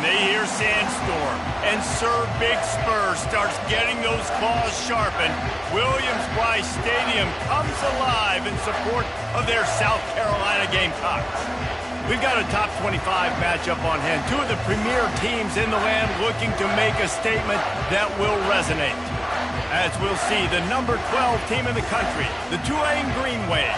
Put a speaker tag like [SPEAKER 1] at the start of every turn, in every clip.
[SPEAKER 1] they hear Sandstorm, and Sir Big Spur starts getting those claws sharpened, Williams-Brice Stadium comes alive in support of their South Carolina Gamecocks. We've got a top 25 matchup on hand. Two of the premier teams in the land looking to make a statement that will resonate. As we'll see, the number 12 team in the country, the Tulane Green Wave,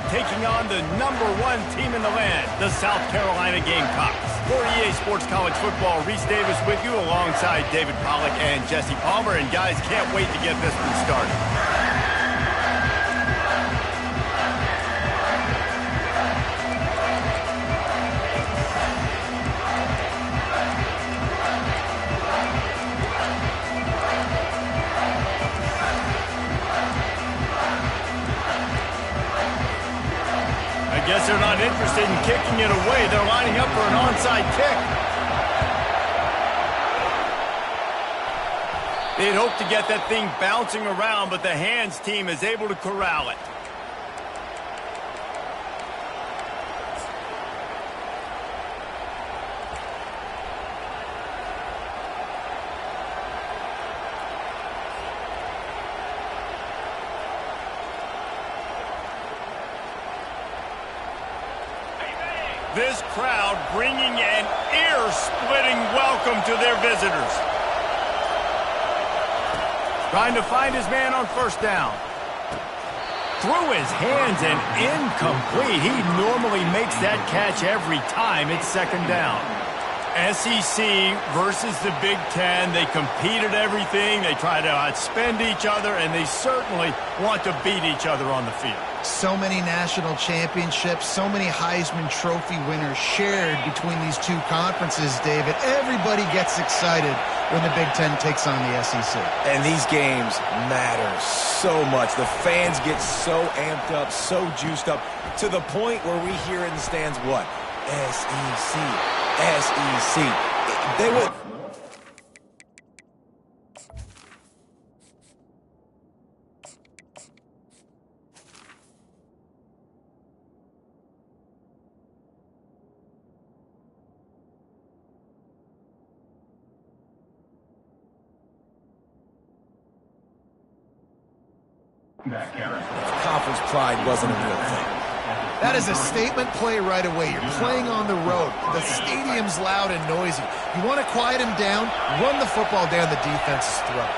[SPEAKER 1] taking on the number 1 team in the land, the South Carolina Gamecocks. For EA Sports College Football, Reese Davis with you alongside David Pollack and Jesse Palmer. And guys, can't wait to get this one started. I guess they're not interested in kicking it away. They're lining up for an onside kick. They'd hoped to get that thing bouncing around, but the hands team is able to corral it. This crowd bringing an ear-splitting welcome to their visitors. Trying to find his man on first down. Through his hands and incomplete. He normally makes that catch every time it's second down. SEC versus the Big Ten. They compete at everything. They try to outspend each other, and they certainly want to beat each other on the field.
[SPEAKER 2] So many national championships, so many Heisman Trophy winners shared between these two conferences, David. Everybody gets excited when the Big Ten takes on the SEC.
[SPEAKER 3] And these games matter so much. The fans get so amped up, so juiced up, to the point where we hear in the stands what? SEC. SEC. They would... Conference pride wasn't a real thing.
[SPEAKER 2] That is a statement play right away. You're playing on the road. The stadium's loud and noisy. You want to quiet him down, run the football down the defense's throat.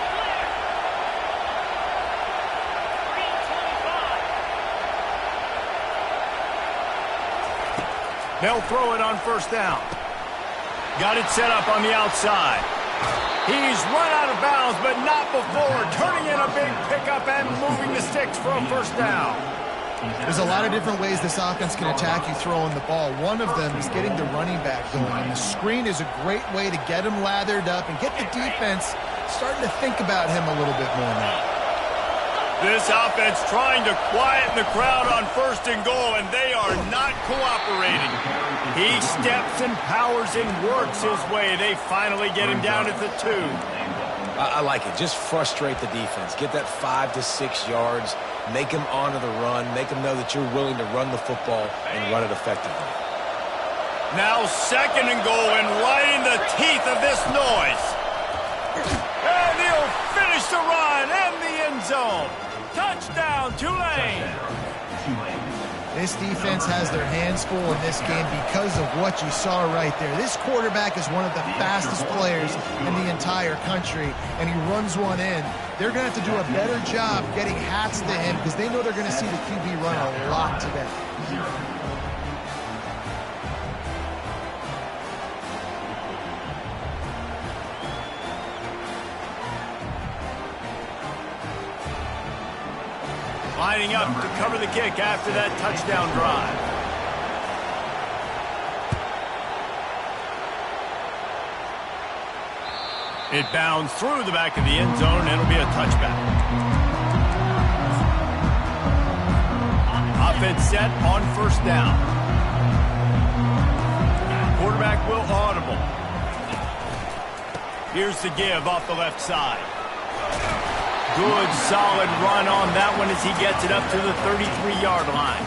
[SPEAKER 1] They'll throw it on first down. Got it set up on the outside. He's run out of bounds, but not before turning in a big pickup and moving the sticks for a first down.
[SPEAKER 2] There's a lot of different ways this offense can attack you throwing the ball. One of them is getting the running back going, and the screen is a great way to get him lathered up and get the defense starting to think about him a little bit more now.
[SPEAKER 1] This offense trying to quieten the crowd on first and goal, and they are not cooperating. He steps and powers and works his way. They finally get him down at the 2.
[SPEAKER 3] I like it. Just frustrate the defense. Get that 5 to 6 yards. Make them honor the run. Make them know that you're willing to run the football and run it effectively.
[SPEAKER 1] Now second and goal, and right in the teeth of this noise. And he'll finish the run and the end zone. Touchdown, Tulane.
[SPEAKER 2] This defense has their hands full in this game because of what you saw right there. This quarterback is one of the fastest players in the entire country, and he runs one in. They're going to have to do a better job getting hats to him because they know they're going to see the QB run a lot today.
[SPEAKER 1] Lining up to cover the kick after that touchdown drive. It bounds through the back of the end zone, and it'll be a touchback. Offense set on first down. Quarterback will audible. Here's the give off the left side. Good, solid run on that one as he gets it up to the 33-yard line.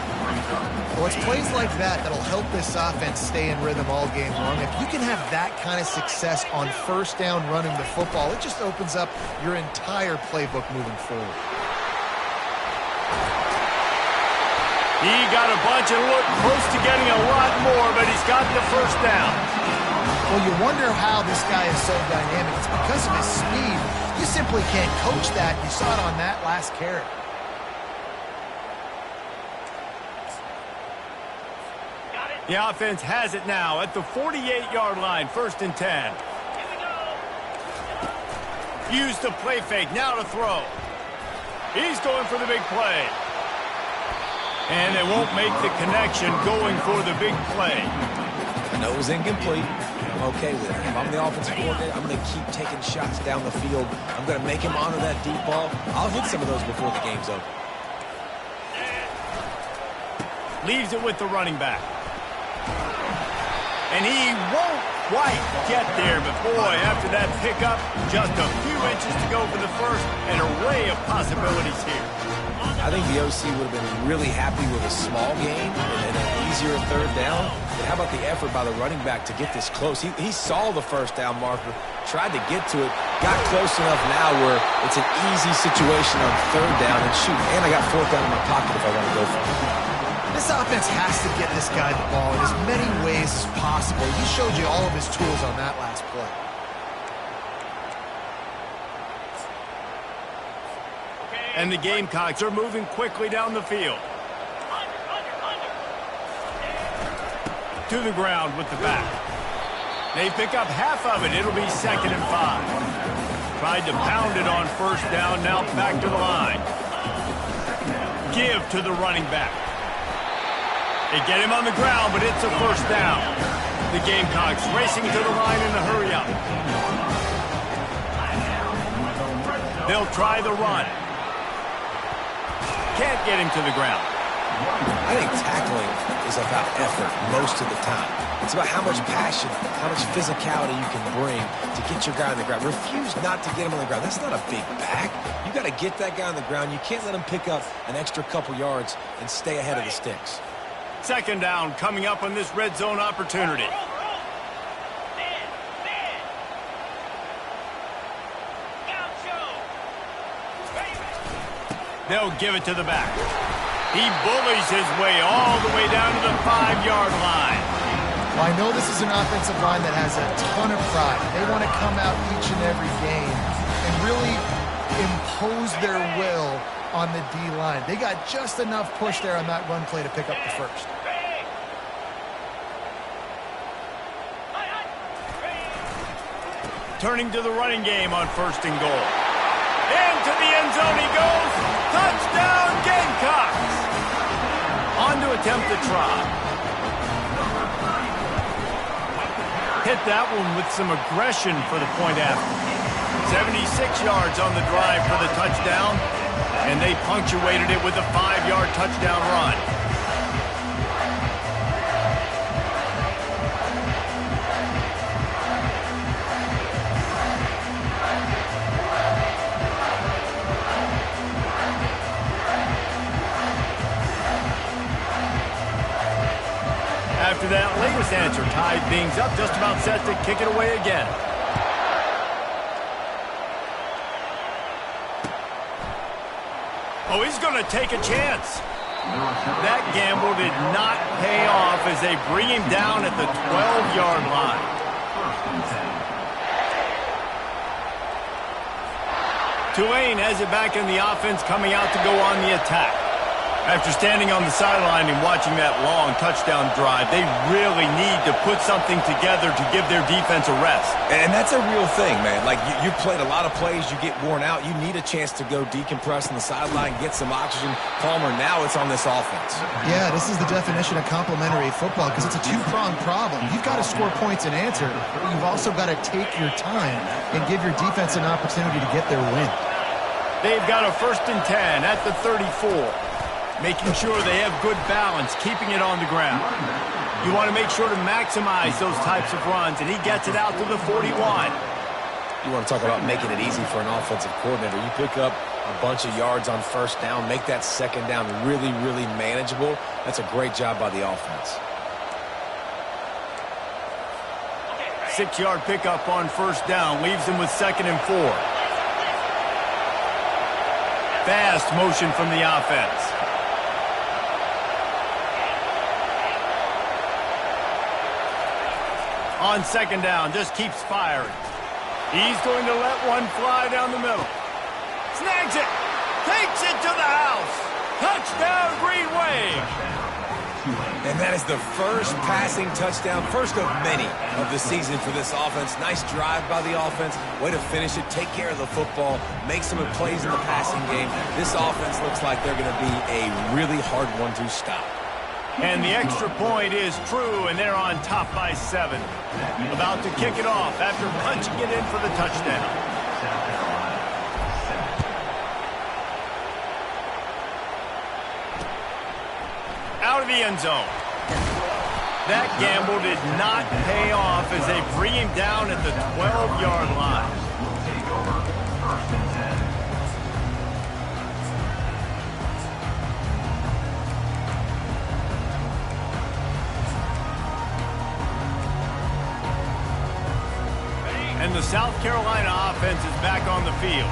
[SPEAKER 2] Well, it's plays like that that'll help this offense stay in rhythm all game long. If you can have that kind of success on first down running the football, it just opens up your entire playbook moving forward.
[SPEAKER 1] He got a bunch and looked close to getting a lot more, but he's got the first down.
[SPEAKER 2] Well, you wonder how this guy is so dynamic. It's because of his speed. You simply can't coach that. You saw it on that last carry.
[SPEAKER 1] The offense has it now at the 48-yard line, 1st and 10. Use the play fake, now to throw. He's going for the big play. And they won't make the connection going for the big play.
[SPEAKER 3] I know it was incomplete. I'm okay with it. If I'm the offensive coordinator, I'm going to keep taking shots down the field. I'm going to make him honor that deep ball. I'll hit some of those before the game's over.
[SPEAKER 1] Leaves it with the running back. And he won't quite get there, but boy, after that pickup, just a few inches to go for the first, an array of possibilities here.
[SPEAKER 3] I think the OC would have been really happy with a small gain and an easier 3rd down. But how about the effort by the running back to get this close? He saw the first down marker, tried to get to it, got close enough now where it's an easy situation on 3rd down. And shoot, and I got 4th down in my pocket if I want to go for it.
[SPEAKER 2] This offense has to get this guy the ball in as many ways as possible. He showed you all of his tools on that last play.
[SPEAKER 1] And the Gamecocks are moving quickly down the field. To the ground with the back. They pick up half of it. It'll be 2nd and 5. Tried to pound it on 1st down. Now back to the line. Give to the running back. They get him on the ground, but it's a 1st down. The Gamecocks racing to the line in a hurry-up. They'll try the run. Can't get him to the ground.
[SPEAKER 3] I think tackling is about effort most of the time. It's about how much passion, how much physicality you can bring to get your guy on the ground. Refuse not to get him on the ground. That's not a big back. You got to get that guy on the ground. You can't let him pick up an extra couple yards and stay ahead of the sticks.
[SPEAKER 1] 2nd down coming up on this red zone opportunity. They'll give it to the back. He bullies his way all the way down to the 5-yard line.
[SPEAKER 2] Well, I know this is an offensive line that has a ton of pride. They want to come out each and every game and really impose their will on the D-line. They got just enough push there on that run play to pick up the first.
[SPEAKER 1] Turning to the running game on 1st and goal. Into the end zone he goes. Touchdown, Gamecocks. On to attempt the try. Hit that one with some aggression for the point after. 76 yards on the drive for the touchdown. And they punctuated it with a 5-yard touchdown run. After that latest answer tied things up, just about set to kick it away again. Oh, he's going to take a chance. That gamble did not pay off as they bring him down at the 12-yard line. Tulane has it back in the offense, coming out to go on the attack. After standing on the sideline and watching that long touchdown drive, they really need to put something together to give their defense a rest.
[SPEAKER 3] And that's a real thing, man. Like, you've played a lot of plays, you get worn out. You need a chance to go decompress on the sideline, get some oxygen. Palmer, now it's on this offense.
[SPEAKER 2] Yeah, this is the definition of complementary football because it's a two-pronged problem. You've got to score points and answer, but you've also got to take your time and give your defense an opportunity to get their win.
[SPEAKER 1] They've got a 1st and 10 at the 34. Making sure they have good balance, keeping it on the ground. You want to make sure to maximize those types of runs, and he gets it out to the 41.
[SPEAKER 3] You want to talk about making it easy for an offensive coordinator. You pick up a bunch of yards on first down, make that second down really, really manageable. That's a great job by the offense.
[SPEAKER 1] 6-yard pickup on first down leaves him with 2nd and 4. Fast motion from the offense. On 2nd down, just keeps firing. He's going to let one fly down the middle. Snags it. Takes it to the house. Touchdown, Green Wave.
[SPEAKER 3] And that is the first passing touchdown, first of many of the season for this offense. Nice drive by the offense. Way to finish it, take care of the football, make some plays in the passing game. This offense looks like they're going to be a really hard one to stop.
[SPEAKER 1] And the extra point is true, and they're on top by 7. About to kick it off after punching it in for the touchdown. Out of the end zone. That gamble did not pay off as they bring him down at the 12-yard line. And the South Carolina offense is back on the field.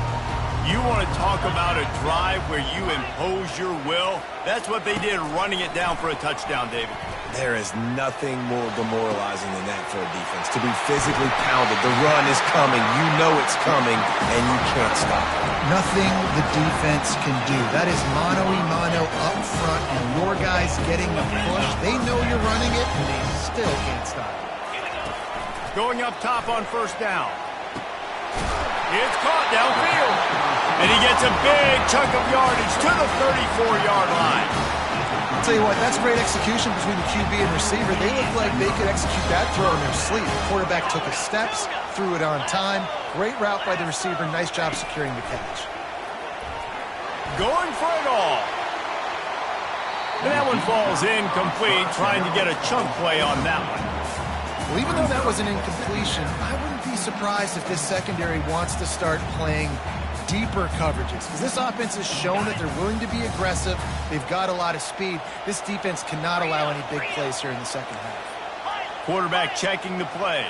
[SPEAKER 1] You want to talk about a drive where you impose your will? That's what they did, running it down for a touchdown, David.
[SPEAKER 3] There is nothing more demoralizing than that for a defense. To be physically pounded, the run is coming, you know it's coming, and you can't stop it.
[SPEAKER 2] Nothing the defense can do. That is mano-a-mano up front, and your guys getting the push. They know you're running it, and they still can't stop it.
[SPEAKER 1] Going up top on first down. It's caught downfield. And he gets a big chunk of yardage to the 34-yard line.
[SPEAKER 2] I'll tell you what, that's great execution between the QB and receiver. They look like they could execute that throw in their sleep. The quarterback took his steps, threw it on time. Great route by the receiver. Nice job securing the catch.
[SPEAKER 1] Going for it all. And that one falls incomplete, trying to get a chunk play on that one.
[SPEAKER 2] Well, even though that was an incompletion, I wouldn't be surprised if this secondary wants to start playing deeper coverages, because this offense has shown that they're willing to be aggressive. They've got a lot of speed. This defense cannot allow any big plays here in the second half.
[SPEAKER 1] Quarterback checking the play.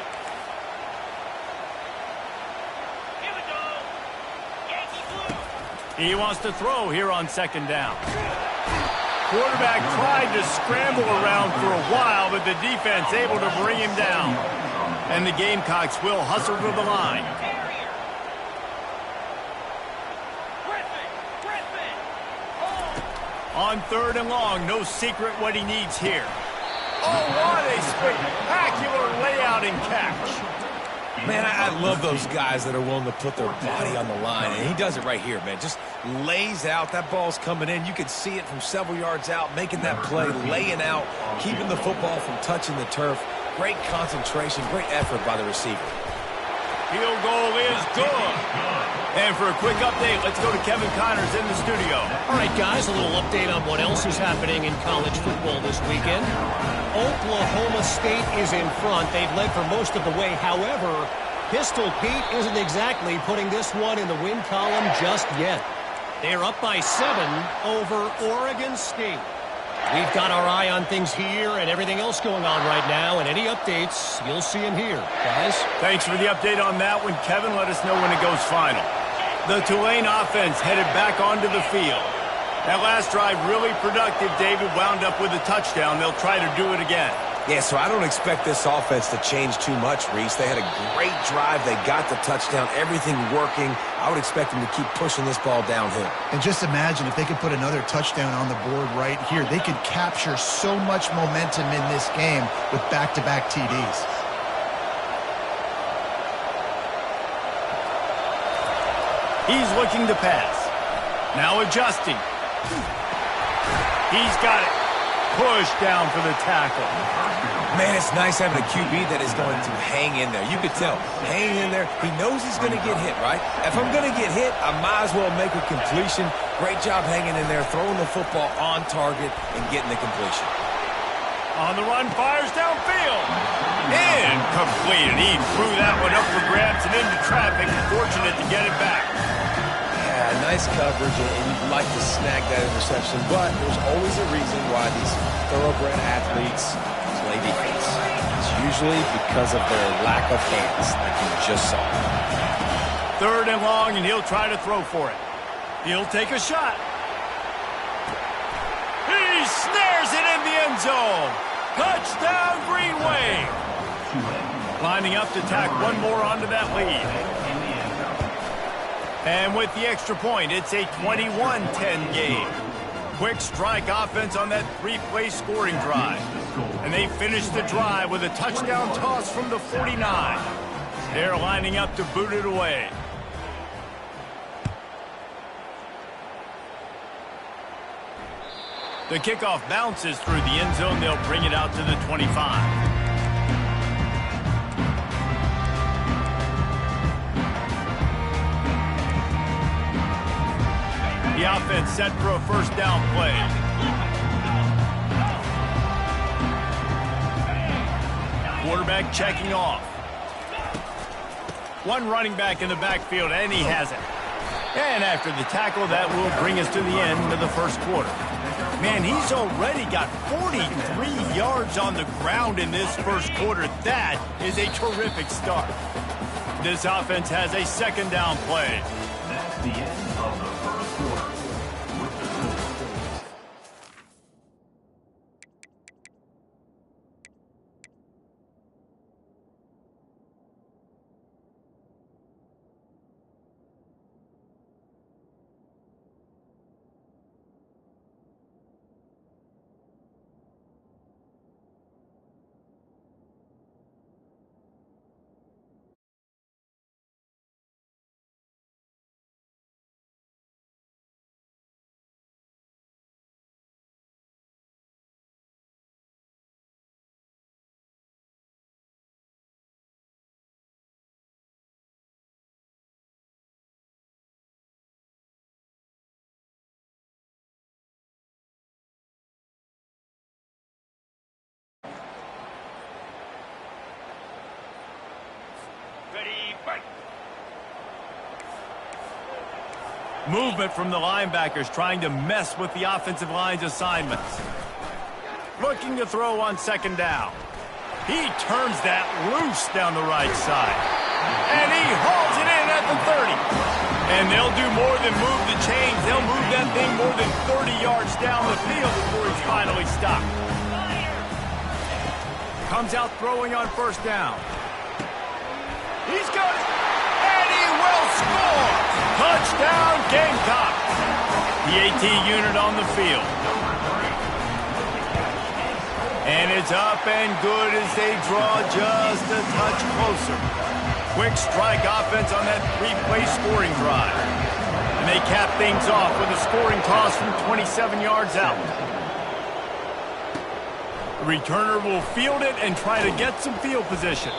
[SPEAKER 1] He wants to throw here on second down. Quarterback tried to scramble around for a while, but the defense able to bring him down. And the Gamecocks will hustle to the line. On third and long, no secret what he needs here. Oh, what a spectacular layout and catch.
[SPEAKER 3] Man, I love those guys that are willing to put their body on the line, and he does it right here, man. Just lays out. That ball's coming in. You can see it from several yards out, making that play, laying out, keeping the football from touching the turf. Great concentration, great effort by the receiver.
[SPEAKER 1] Field goal is good. And for a quick update, let's go to Kevin Connors in the studio.
[SPEAKER 4] All right, guys, a little update on what else is happening in college football this weekend. Oklahoma State is in front. They've led for most of the way. However, Pistol Pete isn't exactly putting this one in the win column just yet. They're up by 7 over Oregon State. We've got our eye on things here and everything else going on right now, and any updates, you'll see them here, guys.
[SPEAKER 1] Thanks for the update on that one, Kevin. Let us know when it goes final. The Tulane offense headed back onto the field. That last drive really productive. David wound up with a touchdown. They'll try to do it again.
[SPEAKER 3] Yeah, so I don't expect this offense to change too much, Reese. They had a great drive. They got the touchdown. Everything working. I would expect them to keep pushing this ball downhill.
[SPEAKER 2] And just imagine if they could put another touchdown on the board right here. They could capture so much momentum in this game with back-to-back TDs.
[SPEAKER 1] He's looking to pass. Now adjusting. He's got it. Push down for the tackle.
[SPEAKER 3] Man, it's nice having a QB that is going to hang in there. You could tell. Hang in there. He knows he's going to get hit, right? If I'm going to get hit, I might as well make a completion. Great job hanging in there, throwing the football on target, and getting the completion.
[SPEAKER 1] On the run, fires downfield. Incomplete. He threw that one up for grabs and into traffic. Fortunate to get it back.
[SPEAKER 3] Yeah, nice coverage, and you'd like to snag that interception, but there's always a reason why these thoroughbred athletes play defense. It's usually because of their lack of hands, like you just saw.
[SPEAKER 1] 3rd and long, and he'll try to throw for it. He'll take a shot. He snares it in the end zone. Touchdown, Green Wave. Lining up to tack one more onto that lead. And with the extra point, it's a 21-10 game. Quick strike offense on that 3-play scoring drive. And they finish the drive with a touchdown toss from the 49. They're lining up to boot it away. The kickoff bounces through the end zone. They'll bring it out to the 25. The offense set for a first down play. Quarterback checking off. One running back in the backfield, and he has it. And after the tackle, that will bring us to the end of the first quarter. Man, he's already got 43 yards on the ground in this first quarter. That is a terrific start. This offense has a second down play.
[SPEAKER 5] That's the end of the first quarter. With the score.
[SPEAKER 1] Movement from the linebackers trying to mess with the offensive line's assignments. Looking to throw on second down. He turns that loose down the right side. And he hauls it in at the 30. And they'll do more than move the chains. They'll move that thing more than 30 yards down the field before he's finally stopped. Comes out throwing on first down. He's got it. And he will score. Touchdown, Gamecocks. The AT unit on the field. And it's up and good as they draw just a touch closer. Quick strike offense on that 3-play scoring drive. And they cap things off with a scoring toss from 27 yards out. The returner will field it and try to get some field position.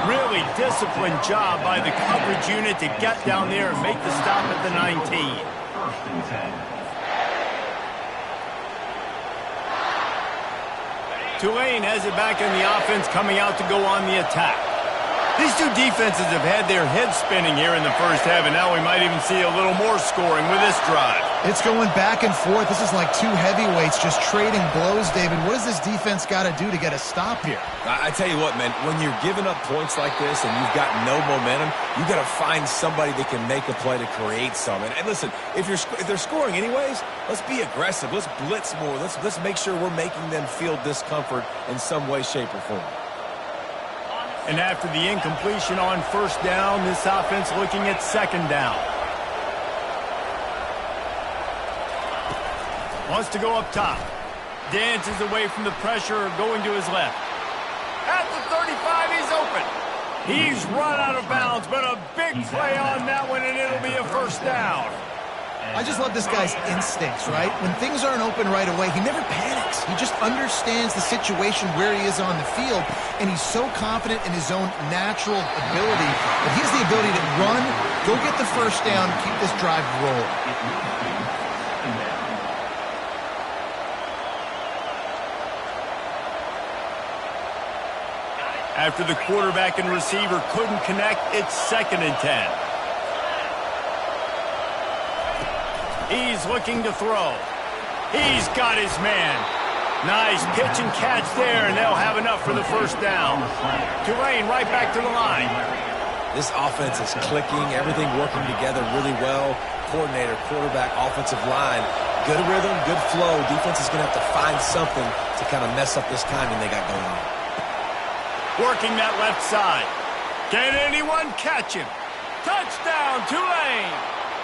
[SPEAKER 1] Really disciplined job by the coverage unit to get down there and make the stop at the 19.
[SPEAKER 5] First and 10.
[SPEAKER 1] Tulane has it back in the offense, coming out to go on the attack. These two defenses have had their heads spinning here in the first half, and now we might even see a little more scoring with this drive.
[SPEAKER 2] It's going back and forth. This is like two heavyweights just trading blows, David. What does this defense got to do to get a stop here?
[SPEAKER 3] I tell you what, man, when you're giving up points like this and you've got no momentum, you got to find somebody that can make a play to create some. And listen, if they're scoring anyways, let's be aggressive. Let's blitz more. Let's make sure we're making them feel discomfort in some way, shape, or form.
[SPEAKER 1] And after the incompletion on first down, this offense looking at second down. Wants to go up top. Dances away from the pressure, going to his left. At the 35, he's open. He's run out of bounds, but a big play on that one, and it'll be a first down.
[SPEAKER 2] I just love this guy's instincts, right? When things aren't open right away, he never panics. He just understands the situation where he is on the field, and he's so confident in his own natural ability that he has the ability to run, go get the first down, keep this drive rolling.
[SPEAKER 1] After the quarterback and receiver couldn't connect, it's 2nd and 10. He's looking to throw. He's got his man. Nice pitch and catch there, and they'll have enough for the first down. Tulane right back to the line.
[SPEAKER 3] This offense is clicking, everything working together really well. Coordinator, quarterback, offensive line. Good rhythm, good flow. Defense is going to have to find something to kind of mess up this timing they got going on.
[SPEAKER 1] Working that left side. Can anyone catch him? Touchdown, Tulane!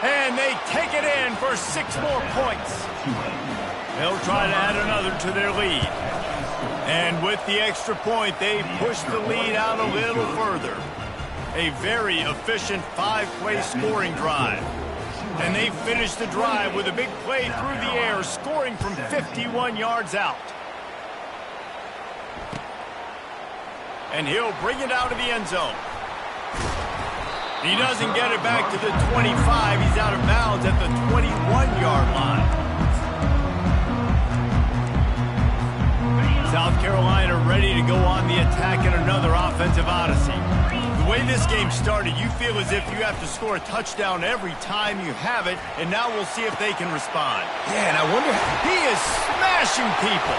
[SPEAKER 1] And they take it in for 6 more points. They'll try to add another to their lead. And with the extra point, they push the lead out a little further. A very efficient 5-play scoring drive. And they finish the drive with a big play through the air, scoring from 51 yards out. And he'll bring it out of the end zone. He doesn't get it back to the 25. He's out of bounds at the 21-yard line. South Carolina ready to go on the attack in another offensive odyssey. The way this game started, you feel as if you have to score a touchdown every time you have it, and now we'll see if they can respond.
[SPEAKER 3] Yeah, and I wonder...
[SPEAKER 1] He is smashing people.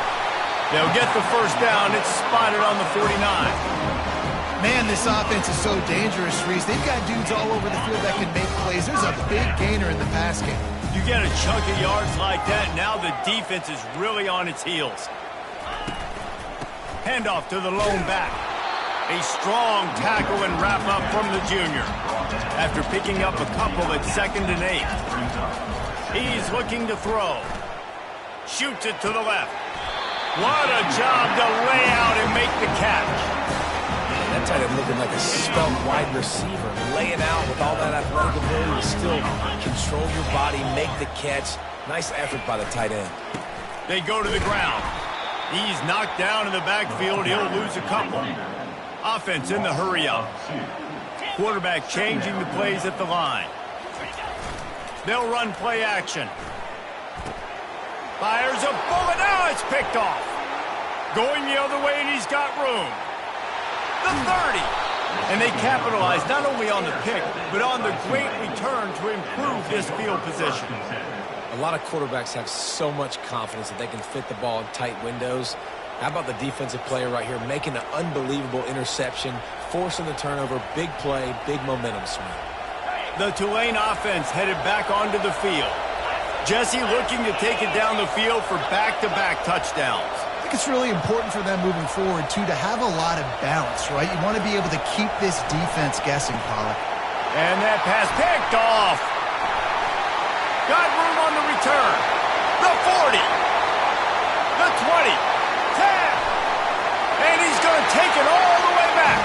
[SPEAKER 1] They'll get the first down. It's spotted on the 49.
[SPEAKER 2] Man, this offense is so dangerous, Reese. They've got dudes all over the field that can make plays. There's a big gainer in the pass game.
[SPEAKER 1] You get a chunk of yards like that, now the defense is really on its heels. Handoff to the lone back. A strong tackle and wrap up from the junior. After picking up a couple at 2nd and 8. He's looking to throw. Shoots it to the left. What a job to lay out and make the catch.
[SPEAKER 3] That tight end looking like a spelt wide receiver. Laying out with all that athletic ability to still control your body, make the catch. Nice effort by the tight end.
[SPEAKER 1] They go to the ground. He's knocked down in the backfield. He'll lose a couple. Offense in the hurry-up. Quarterback changing the plays at the line. They'll run play action. Fires a bullet. Now it's picked off. Going the other way, and he's got room. The 30. And they capitalize not only on the pick, but on the great return to improve this field position.
[SPEAKER 3] A lot of quarterbacks have so much confidence that they can fit the ball in tight windows. How about the defensive player right here making an unbelievable interception, forcing the turnover, big play, big momentum swing.
[SPEAKER 1] The Tulane offense headed back onto the field. Jesse looking to take it down the field for back-to-back touchdowns.
[SPEAKER 2] I think it's really important for them moving forward, too, to have a lot of balance, right? You want to be able to keep this defense guessing, Pollock.
[SPEAKER 1] And that pass picked off. Got room on the return. The 40. The 20. 10. And he's going to take it all the way back.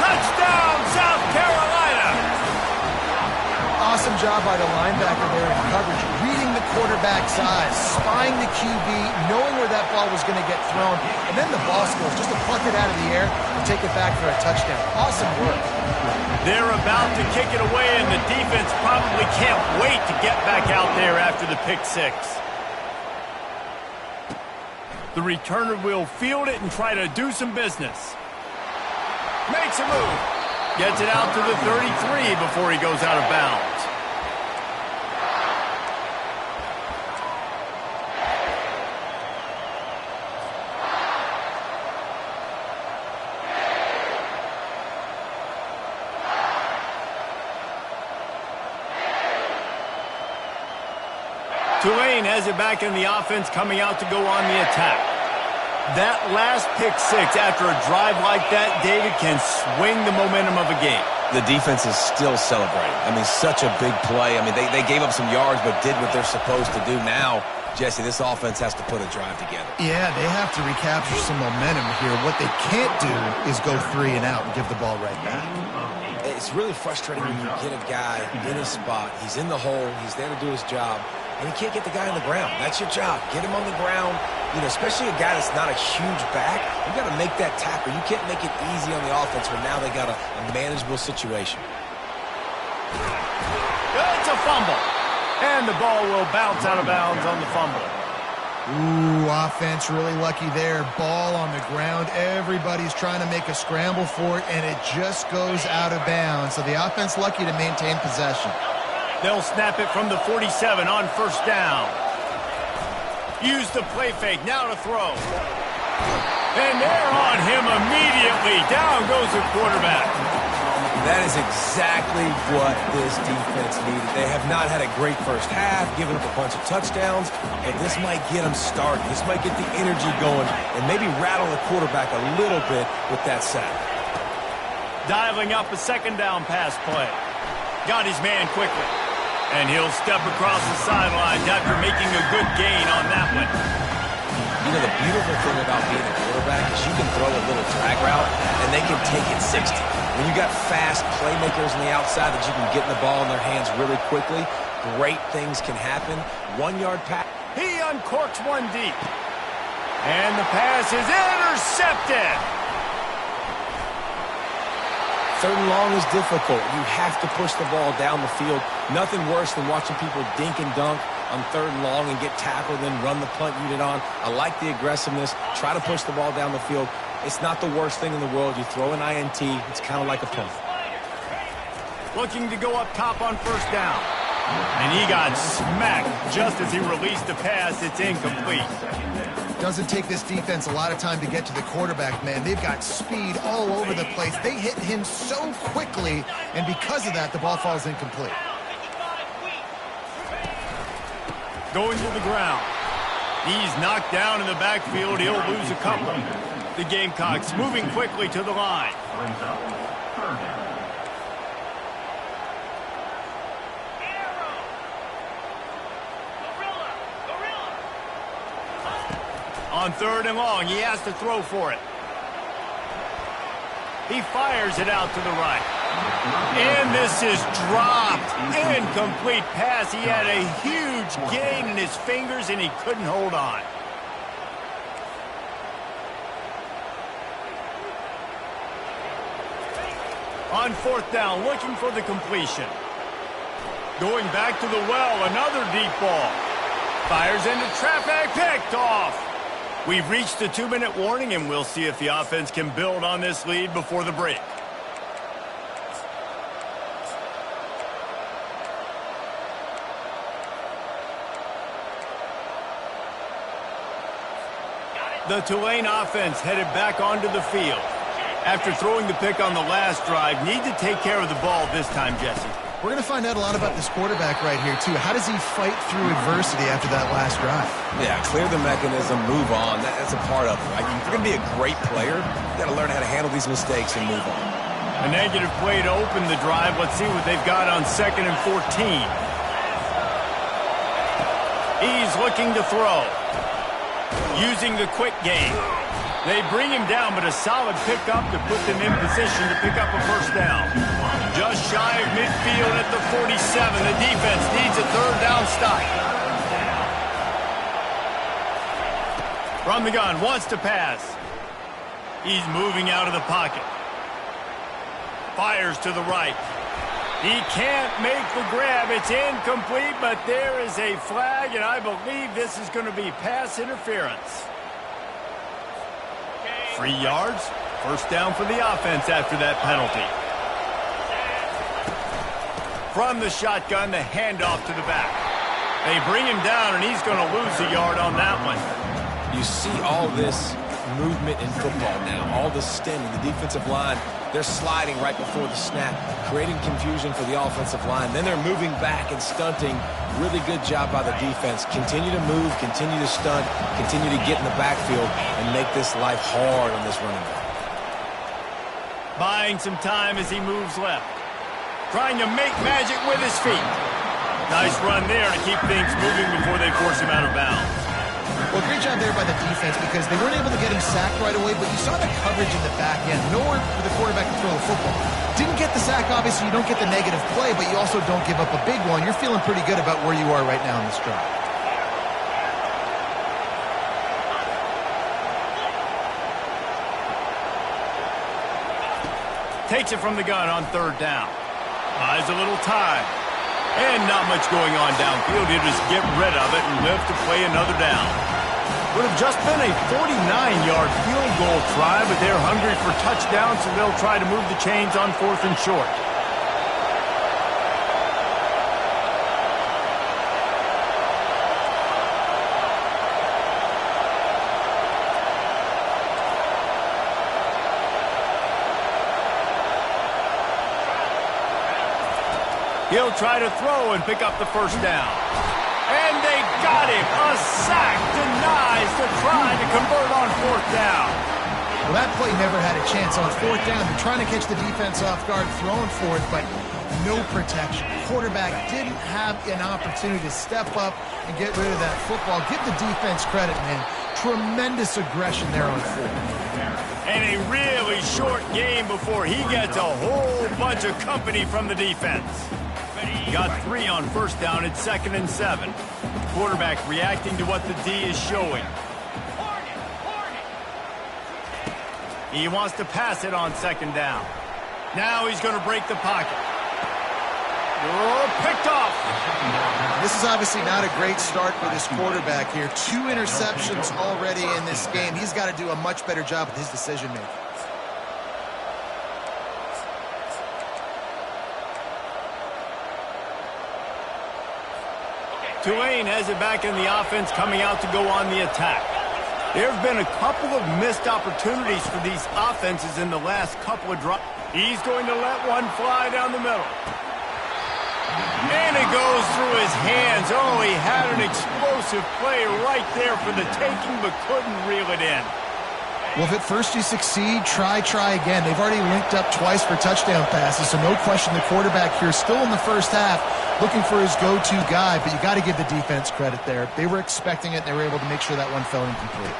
[SPEAKER 1] Touchdown, South Carolina.
[SPEAKER 2] Awesome job by the linebacker there in coverage, reading the quarterback's eyes, spying the QB, knowing where that ball was going to get thrown, and then the ball scores, just to pluck it out of the air and take it back for a touchdown. Awesome work.
[SPEAKER 1] They're about to kick it away, and the defense probably can't wait to get back out there after the pick six. The returner will field it and try to do some business. Makes a move. Gets it out to the 33 before he goes out of bounds. Tulane has it back in the offense, coming out to go on the attack. That last pick six after a drive like that, David, can swing the momentum of a game.
[SPEAKER 3] The defense is still celebrating. I mean, such a big play. I mean, they gave up some yards but did what they're supposed to do. Now, Jesse, this offense has to put a drive together.
[SPEAKER 2] Yeah, they have to recapture some momentum here. What they can't do is go 3 and out and give the ball right back.
[SPEAKER 3] It's really frustrating when you get a guy in his spot. He's in the hole. He's there to do his job. And you can't get the guy on the ground. That's your job. Get him on the ground. You know, especially a guy that's not a huge back. You got to make that tackle. You can't make it easy on the offense when now they got a manageable situation.
[SPEAKER 1] It's a fumble. And the ball will bounce out of bounds on the fumble.
[SPEAKER 2] Ooh, offense really lucky there. Ball on the ground. Everybody's trying to make a scramble for it, and it just goes out of bounds. So the offense lucky to maintain possession.
[SPEAKER 1] They'll snap it from the 47 on first down. Use the play fake, now to throw. And they're on him immediately. Down goes the quarterback.
[SPEAKER 3] That is exactly what this defense needed. They have not had a great first half, giving up a bunch of touchdowns, but this might get them started. This might get the energy going and maybe rattle the quarterback a little bit with that sack.
[SPEAKER 1] Dialing up a second down pass play. Got his man quickly. And he'll step across the sidelines after making a good gain on that one.
[SPEAKER 3] You know, the beautiful thing about being a quarterback is you can throw a little drag route, and they can take it 60. When you got fast playmakers on the outside that you can get the ball in their hands really quickly, great things can happen. 1-yard pass.
[SPEAKER 1] He uncorks one deep. And the pass is intercepted.
[SPEAKER 3] Third and long is difficult. You have to push the ball down the field. Nothing worse than watching people dink and dunk on third and long and get tackled and run the punt unit on. I like the aggressiveness. Try to push the ball down the field. It's not the worst thing in the world. You throw an INT, it's kind of like a punt.
[SPEAKER 1] Looking to go up top on first down. And he got smacked just as he released the pass. It's incomplete.
[SPEAKER 2] Doesn't take this defense a lot of time to get to the quarterback, man. They've got speed all over the place. They hit him so quickly, and because of that, the ball falls incomplete.
[SPEAKER 1] Going to the ground. He's knocked down in the backfield. He'll lose a couple. The Gamecocks moving quickly to the line. On third and long, he has to throw for it. He fires it out to the right. And this is dropped. Incomplete pass. He had a huge gain in his fingers, and he couldn't hold on. On fourth down, looking for the completion. Going back to the well, another deep ball. Fires into traffic, picked off. We've reached the 2-minute warning, and we'll see if the offense can build on this lead before the break. The Tulane offense headed back onto the field. After throwing the pick on the last drive, need to take care of the ball this time, Jesse.
[SPEAKER 2] We're going to find out a lot about this quarterback right here, too. How does he fight through adversity after that last drive?
[SPEAKER 3] Yeah, clear the mechanism, move on. That's a part of it. Right? If you're going to be a great player, you got to learn how to handle these mistakes and move on.
[SPEAKER 1] A negative play to open the drive. Let's see what they've got on 2nd and 14. He's looking to throw. Using the quick game. They bring him down, but a solid pickup to put them in position to pick up a first down. Just shy of midfield at the 47. The defense needs a third down stop. From the gun, wants to pass. He's moving out of the pocket. Fires to the right. He can't make the grab. It's incomplete, but there is a flag, and I believe this is going to be pass interference. 3 yards. First down for the offense after that penalty. From the shotgun, the handoff to the back. They bring him down, and he's going to lose a yard on that one.
[SPEAKER 3] You see all this movement in football now, all the stemming, the defensive line, they're sliding right before the snap, creating confusion for the offensive line. Then they're moving back and stunting. Really good job by the defense. Continue to move, continue to stunt, continue to get in the backfield and make this life hard on this running back.
[SPEAKER 1] Buying some time as he moves left. Trying to make magic with his feet. Nice run there to keep things moving before they force him out of bounds.
[SPEAKER 2] Well, great job there by the defense because they weren't able to get him sacked right away, but you saw the coverage in the back end. Nowhere for the quarterback to throw the football. Didn't get the sack, obviously. You don't get the negative play, but you also don't give up a big one. You're feeling pretty good about where you are right now in this drive.
[SPEAKER 1] Takes it from the gun on third down. Buys a little time. And not much going on downfield. He'll just get rid of it and live to play another down. Would have just been a 49-yard field goal try, but they're hungry for touchdowns, so they'll try to move the chains on 4th and short. He'll try to throw and pick up the first down. And they got him. A sack denies the try to convert on fourth down.
[SPEAKER 2] Well, that play never had a chance on fourth down. They're trying to catch the defense off guard, throwing for it, but no protection. Quarterback didn't have an opportunity to step up and get rid of that football. Give the defense credit, man. Tremendous aggression there on fourth.
[SPEAKER 1] And a really short game before he gets a whole bunch of company from the defense. Got 3 on first down at 2nd and 7. Quarterback reacting to what the D is showing. He wants to pass it on 2nd down. Now he's going to break the pocket. Oh, picked off.
[SPEAKER 2] This is obviously not a great start for this quarterback here. 2 interceptions already in this game. He's got to do a much better job with his decision-making.
[SPEAKER 1] Tulane has it back in the offense, coming out to go on the attack. There have been a couple of missed opportunities for these offenses in the last couple of drops. He's going to let one fly down the middle. And it goes through his hands. Oh, he had an explosive play right there for the taking, but couldn't reel it in.
[SPEAKER 2] Well, if at first you succeed, try again. They've already linked up twice for touchdown passes, so no question the quarterback here still in the first half looking for his go-to guy, but you got to give the defense credit there. They were expecting it, and they were able to make sure that one fell incomplete.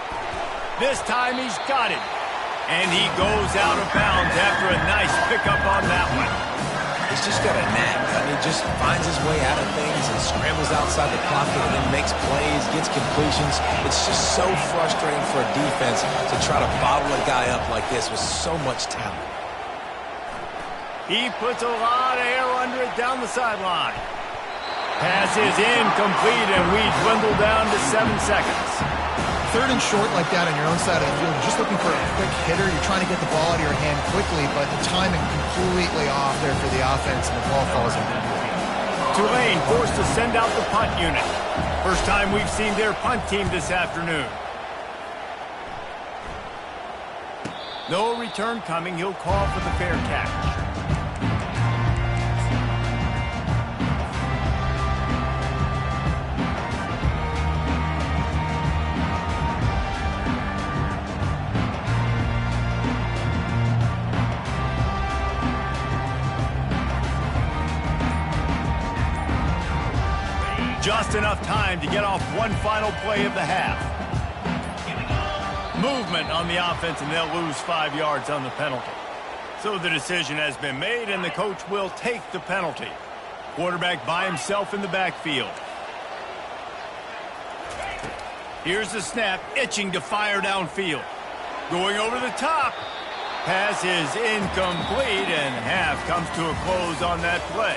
[SPEAKER 1] This time he's got it. And he goes out of bounds after a nice pickup on that one.
[SPEAKER 3] He's just got a knack. I mean, just finds his way out of things and scrambles outside the pocket and then makes plays, gets completions. It's just so frustrating for a defense to try to bottle a guy up like this with so much talent.
[SPEAKER 1] He puts a lot of air under it down the sideline. Pass is incomplete, and we dwindle down to 7 seconds.
[SPEAKER 2] 3rd and short like that on your own side of the field, you're just looking for a quick hitter. You're trying to get the ball out of your hand quickly, but the timing completely off there for the offense, and the ball falls incomplete.
[SPEAKER 1] Tulane forced to send out the punt unit. First time we've seen their punt team this afternoon. No return coming. He'll call for the fair catch. Just enough time to get off one final play of the half. Movement on the offense, and they'll lose 5 yards on the penalty. So the decision has been made, and the coach will take the penalty. Quarterback by himself in the backfield. Here's the snap, itching to fire downfield. Going over the top. Pass is incomplete, and half comes to a close on that play.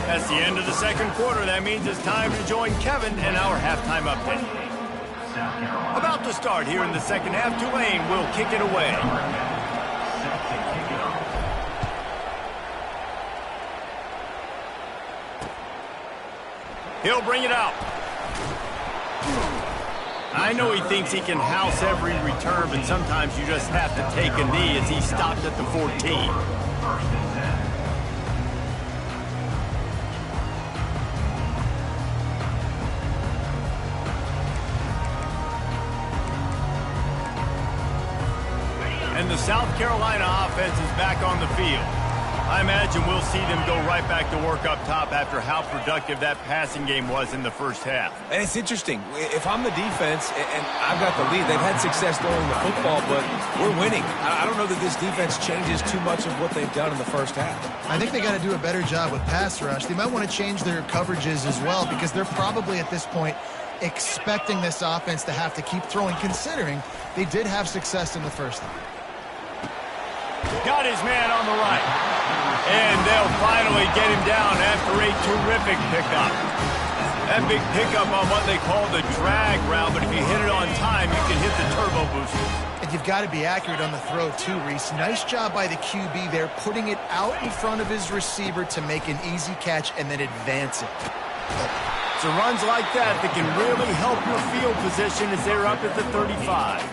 [SPEAKER 1] That's the end of the second quarter. That means it's time to join Kevin in our halftime update. About to start here in the second half, Tulane will kick it away. He'll bring it out. I know he thinks he can house every return, but sometimes you just have to take a knee as he stopped at the 14. And the South Carolina offense is back on the field. I imagine we'll see them go right back to work up top after how productive that passing game was in the first half.
[SPEAKER 3] And it's interesting. If I'm the defense and I've got the lead, they've had success throwing the football, but we're winning. I don't know that this defense changes too much of what they've done in the first half.
[SPEAKER 2] I think they got to do a better job with pass rush. They might want to change their coverages as well, because they're probably at this point expecting this offense to have to keep throwing, considering they did have success in the first half.
[SPEAKER 1] Got his man on the right. And they'll finally get him down after a terrific pickup. That big pickup on what they call the drag route, but if you hit it on time, you can hit the turbo boosters.
[SPEAKER 2] And you've got to be accurate on the throw too, Reese. Nice job by the QB there, putting it out in front of his receiver to make an easy catch and then advance it.
[SPEAKER 1] It's runs like that that can really help your field position as they're up at the 35.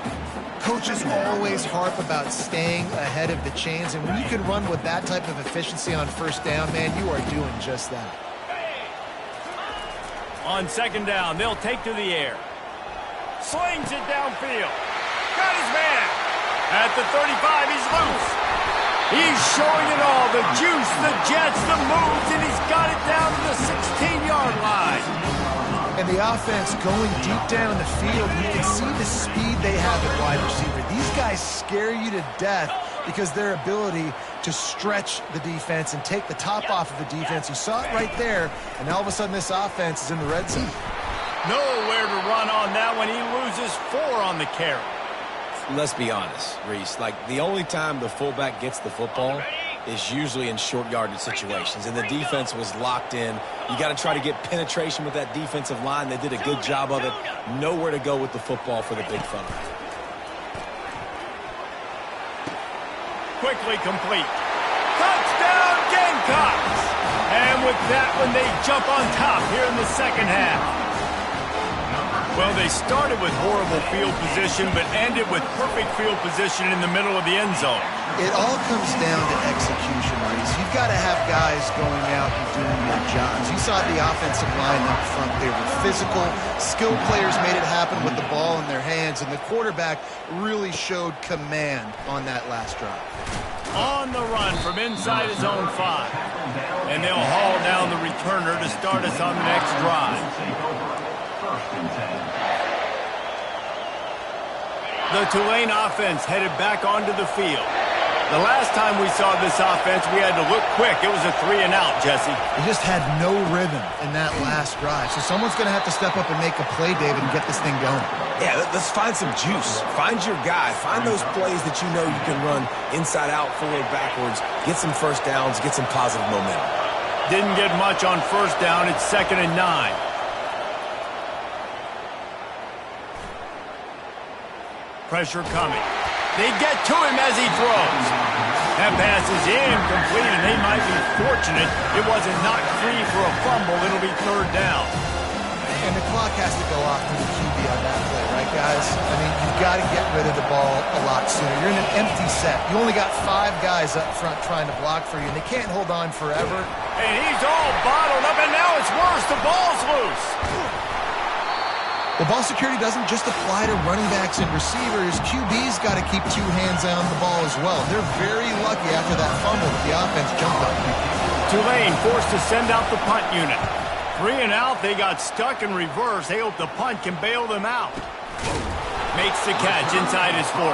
[SPEAKER 2] coaches always harp about staying ahead of the chains, and when you can run with that type of efficiency on first down, man, you are doing just that.
[SPEAKER 1] On second down, they'll take to the air. Slings it downfield. Got his man. At the 35, he's loose. He's showing it all. The juice, the jets, the moves, and he's got it down to the 16-yard line.
[SPEAKER 2] And the offense going deep down the field, you can see the speed they have at wide receiver. These guys scare you to death because their ability to stretch the defense and take the top off of the defense. You saw it right there, and all of a sudden this offense is in the red zone.
[SPEAKER 1] Nowhere to run on that one. He loses 4 on the carry.
[SPEAKER 3] Let's be honest, Reese. Like, the only time the fullback gets the football is usually in short yardage situations, and the defense was locked in. You got to try to get penetration with that defensive line. They did a good job of it. Nowhere to go with the football for the big fella.
[SPEAKER 1] Quickly complete. Touchdown, Gamecocks! And with that one, they jump on top here in the second half. Well, they started with horrible field position, but ended with perfect field position in the middle of the end zone.
[SPEAKER 2] It all comes down to execution, Reese. You've got to have guys going out and doing their jobs. You saw the offensive line up front. They were physical. Skilled players made it happen with the ball in their hands, and the quarterback really showed command on that last drive.
[SPEAKER 1] On the run from inside his own 5. And they'll haul down the returner to start us on the next drive. The Tulane offense headed back onto the field. The last time we saw this offense, we had to look quick. It was a 3-and-out, Jesse.
[SPEAKER 2] They just had no rhythm in that last drive. So someone's going to have to step up and make a play, David, and get this thing going.
[SPEAKER 3] Yeah, let's find some juice. Find your guy. Find those plays that you know you can run inside out, forward, backwards. Get some first downs. Get some positive momentum.
[SPEAKER 1] Didn't get much on first down. It's 2nd and 9. Pressure coming. They get to him as he throws. That pass is incomplete, and they might be fortunate it wasn't knocked free for a fumble. It'll be 3rd down.
[SPEAKER 2] And the clock has to go off to the QB on that play, right, guys? I mean, you've got to get rid of the ball a lot sooner. You're in an empty set. You only got 5 guys up front trying to block for you, and they can't hold on forever.
[SPEAKER 1] And he's all bottled up, and now it's worse. The ball's loose.
[SPEAKER 2] Well, ball security doesn't just apply to running backs and receivers. QB's got to keep 2 hands on the ball as well. They're very lucky after that fumble that the offense jumped on.
[SPEAKER 1] Tulane forced to send out the punt unit. 3 and out, they got stuck in reverse. They hope the punt can bail them out. Makes the catch inside his 40.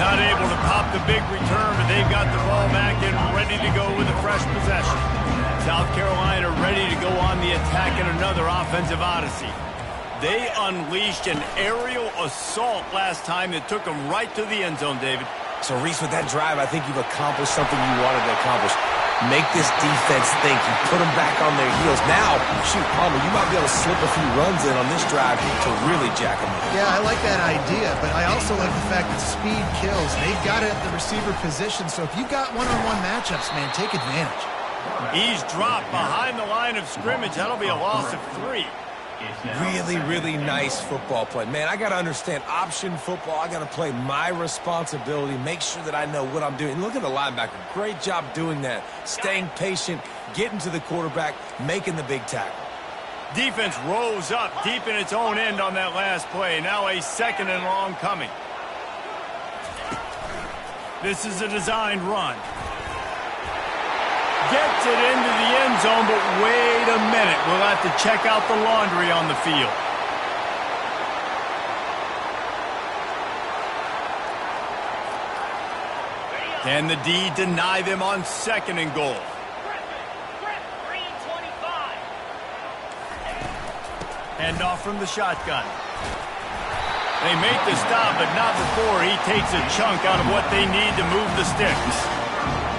[SPEAKER 1] Not able to pop the big return, but they've got the ball back and ready to go with a fresh possession. South Carolina ready to go on the attack in another offensive odyssey. They unleashed an aerial assault last time that took them right to the end zone, David.
[SPEAKER 3] So, Reese, with that drive, I think you've accomplished something you wanted to accomplish. Make this defense think. You put them back on their heels. Now, shoot, Palmer, you might be able to slip a few runs in on this drive to really jack them up.
[SPEAKER 2] Yeah, I like that idea, but I also like the fact that speed kills. They've got it at the receiver position, so if you've got one-on-one matchups, man, take advantage.
[SPEAKER 1] He's dropped behind the line of scrimmage. That'll be a loss of 3.
[SPEAKER 3] Really, really nice football play. Man, I got to understand option football. I got to play my responsibility, make sure that I know what I'm doing. Look at the linebacker. Great job doing that. Staying patient, getting to the quarterback, making the big tackle.
[SPEAKER 1] Defense rose up deep in its own end on that last play. Now a 2nd and long coming. This is a designed run. Gets it into the end zone, but wait a minute. We'll have to check out the laundry on the field. Can the D deny them on 2nd and goal? Hand off from the shotgun. They make the stop, but not before he takes a chunk out of what they need to move the sticks.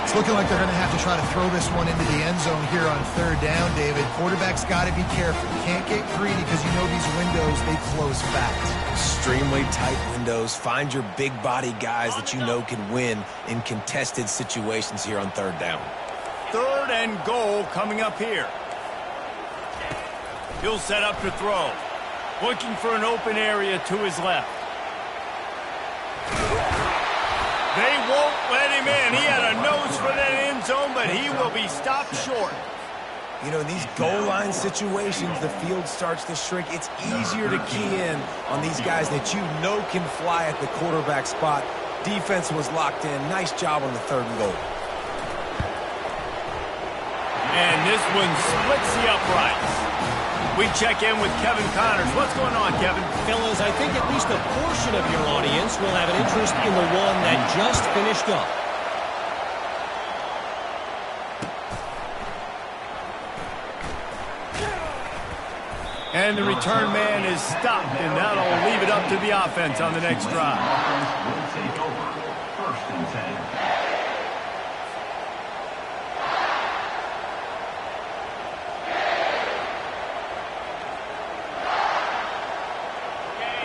[SPEAKER 2] It's looking like they're going to have to try to throw this one into the end zone here on 3rd down, David. Quarterback's got to be careful. You can't get greedy because you know these windows, they close fast.
[SPEAKER 3] Extremely tight windows. Find your big body guys that you know can win in contested situations here on 3rd down.
[SPEAKER 1] 3rd and goal coming up here. He'll set up to throw. Looking for an open area to his left. They won't let him in. He had a nose for that end zone, but he will be stopped short.
[SPEAKER 3] You know, in these goal line situations, the field starts to shrink. It's easier to key in on these guys that you know can fly at the quarterback spot. Defense was locked in. Nice job on the 3rd and goal.
[SPEAKER 1] And this one splits the uprights. We check in with Kevin Connors. What's going on, Kevin?
[SPEAKER 4] Fellas, I think at least a portion of your audience will have an interest in the one that just finished up.
[SPEAKER 1] And the return man is stopped, and that'll leave it up to the offense on the next drive.
[SPEAKER 5] Will take over. 1st and 10.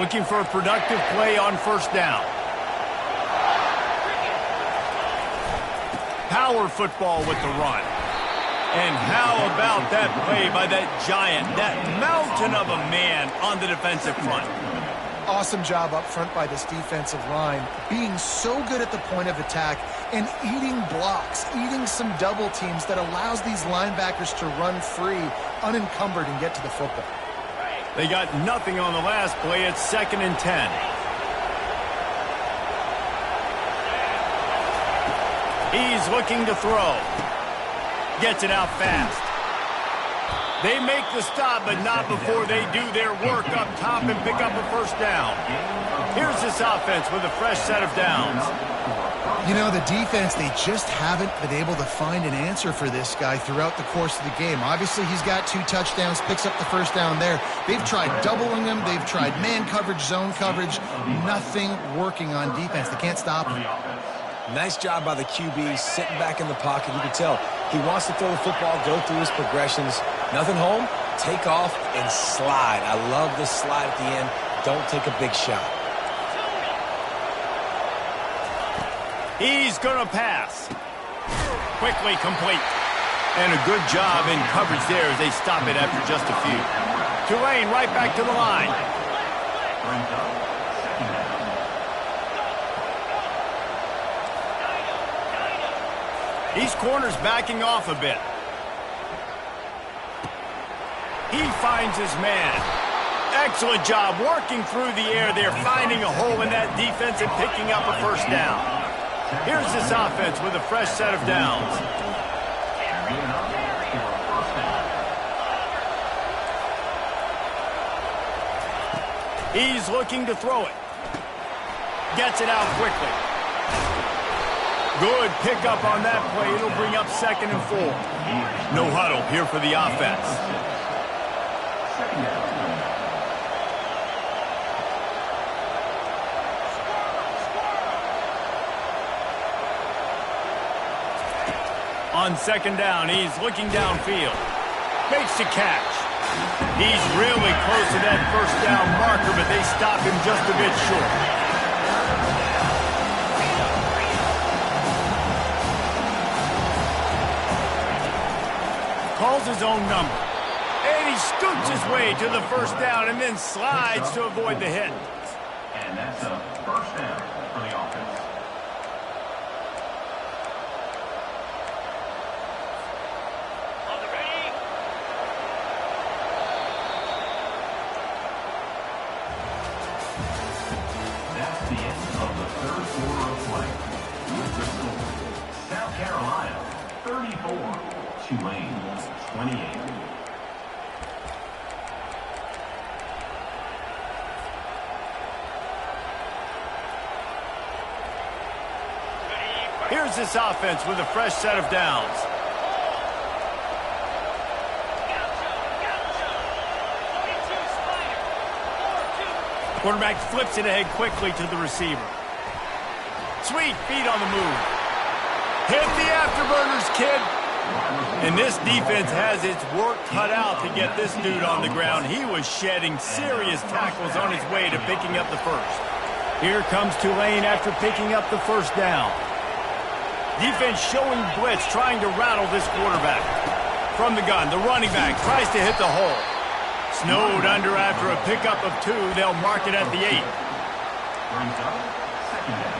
[SPEAKER 1] Looking for a productive play on 1st down. Power football with the run. And how about that play by that giant, that mountain of a man on the defensive front?
[SPEAKER 2] Awesome job up front by this defensive line, being so good at the point of attack and eating blocks, eating some double teams that allows these linebackers to run free, unencumbered, and get to the football.
[SPEAKER 1] They got nothing on the last play. It's 2nd and 10. He's looking to throw. Gets it out fast. They make the stop, but not before they do their work up top and pick up a 1st down. Here's this offense with a fresh set of downs.
[SPEAKER 2] You know, the defense, they just haven't been able to find an answer for this guy throughout the course of the game. Obviously, he's got 2 touchdowns, picks up the 1st down there. They've tried doubling him. They've tried man coverage, zone coverage. Nothing working on defense. They can't stop him.
[SPEAKER 3] Nice job by the QB, sitting back in the pocket. You can tell he wants to throw the football, go through his progressions. Nothing home, take off, and slide. I love the slide at the end. Don't take a big shot.
[SPEAKER 1] He's going to pass. Quickly complete. And a good job in coverage there as they stop it after just a few. Tulane right back to the line.
[SPEAKER 5] Brings up 2nd down.
[SPEAKER 1] These corners backing off a bit. He finds his man. Excellent job working through the air there, finding a hole in that defense and picking up a 1st down. Here's this offense with a fresh set of downs. He's looking to throw it. Gets it out quickly. Good pickup on that play. It'll bring up 2nd and 4. No huddle here for the offense.
[SPEAKER 5] 2nd down.
[SPEAKER 1] On 2nd down, he's looking downfield. Makes the catch. He's really close to that 1st down marker, but they stop him just a bit short. Calls his own number. And he scoots his way to the 1st down and then slides to avoid the hit.
[SPEAKER 5] And that's a 1st down for the offense. That's the end of the 3rd quarter of play. With the score, South Carolina 34, Tulane 28.
[SPEAKER 1] Here's this offense with a fresh set of downs. Quarterback flips it ahead quickly to the receiver. Sweet feet on the move. Hit the afterburners, kid. And this defense has its work cut out to get this dude on the ground. He was shedding serious tackles on his way to picking up the 1st. Here comes Tulane after picking up the 1st down. Defense showing blitz, trying to rattle this quarterback. From the gun, the running back tries to hit the hole. Snowed under after a pickup of 2. They'll mark it at the 8.
[SPEAKER 5] Brings up 2nd down.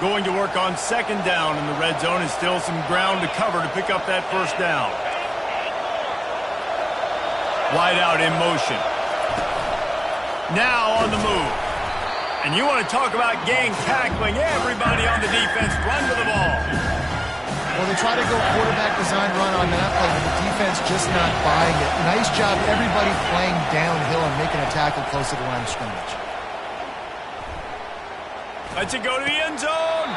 [SPEAKER 1] Going to work on second down in the red zone, and still some ground to cover to pick up that first down. Wide out in motion. Now on the move. And you want to talk about gang tackling. Everybody on the defense run with the ball.
[SPEAKER 2] Well, they try to go quarterback design run on that play, but the defense just not buying it. Nice job, everybody playing downhill and making a tackle close to the line of scrimmage.
[SPEAKER 1] Lets it go to the end zone.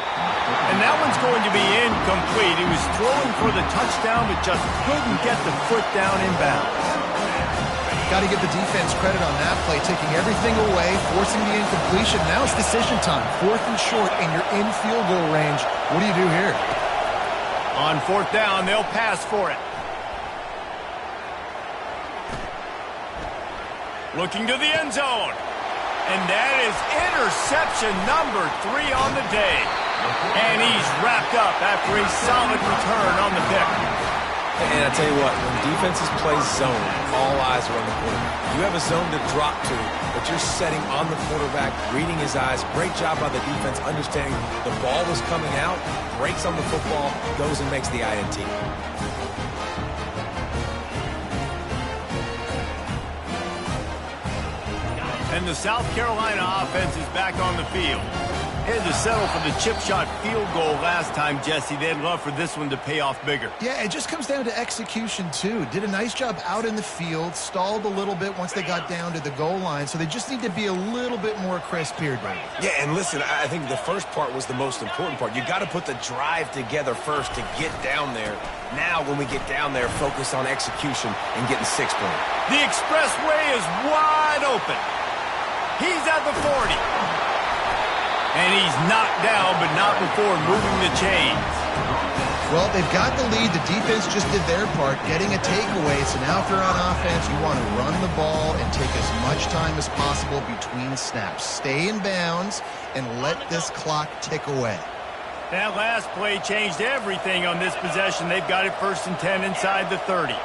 [SPEAKER 1] And that one's going to be incomplete. He was throwing for the touchdown, but just couldn't get the foot down in bounds.
[SPEAKER 2] Got to give the defense credit on that play, taking everything away, forcing the incompletion. Now it's decision time. 4th and short, and you're in field goal range. What do you do here?
[SPEAKER 1] On 4th down, they'll pass for it. Looking to the end zone. And that is interception number 3 on the day. And he's wrapped up after a solid return on the pick.
[SPEAKER 3] And I tell you what, when defenses play zone, all eyes are on the quarterback. You have a zone to drop to, but you're setting on the quarterback, reading his eyes. Great job by the defense, understanding the ball was coming out, breaks on the football, goes and makes the INT.
[SPEAKER 1] And the South Carolina offense is back on the field. Had to settle for the chip shot field goal last time, Jesse. They'd love for this one to pay off bigger.
[SPEAKER 2] Yeah, it just comes down to execution, too. Did a nice job out in the field, stalled a little bit once they got down to the goal line, so they just need to be a little bit more crisp here, David.
[SPEAKER 3] Yeah, and listen, I think the first part was the most important part. You got to put the drive together first to get down there. Now, when we get down there, focus on execution and getting 6 points.
[SPEAKER 1] The expressway is wide open. He's at the 40. And he's knocked down, but not before moving the chains.
[SPEAKER 2] Well, they've got the lead. The defense just did their part, getting a takeaway. So now if they're on offense, you want to run the ball and take as much time as possible between snaps. Stay in bounds and let this clock tick away.
[SPEAKER 1] That last play changed everything on this possession. They've got it 1st and 10 inside the 30.